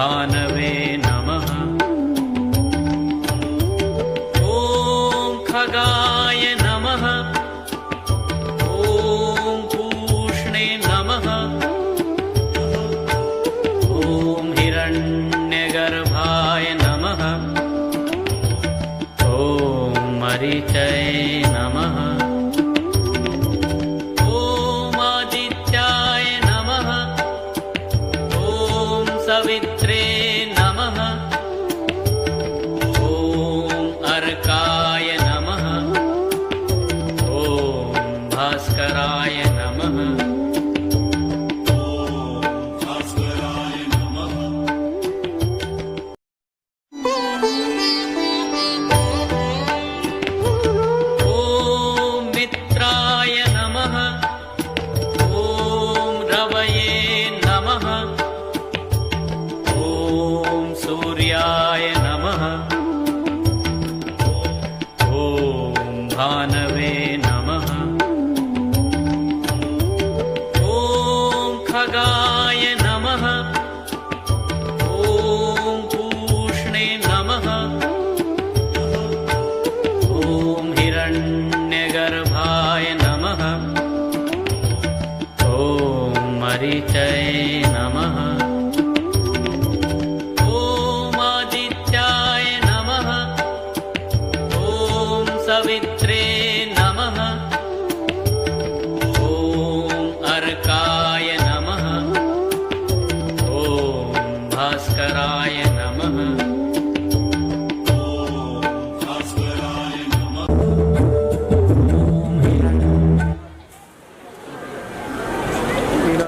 भानवे नमः। ॐ खगाय नमः। ॐ पूष्णे नमः। ॐ हिरण्यगर्भाय नमः। ॐ मरीचये नमः। सवित्रे नमः। ॐ अर्काय नमः। ॐ भास्कराय नमः। ॐ मित्राय नमः। ॐ रवये नमः। ॐ सूर्याय नमः। ॐ भानवे नमः। ॐ खगाय नमः। ॐ पूष्णे नमः। ॐ हिरण्यगर्भाय नमः। ॐ मरीचये नमः। सवित्रे नमः। ॐ अर्काय नमः। ॐ भास्कराय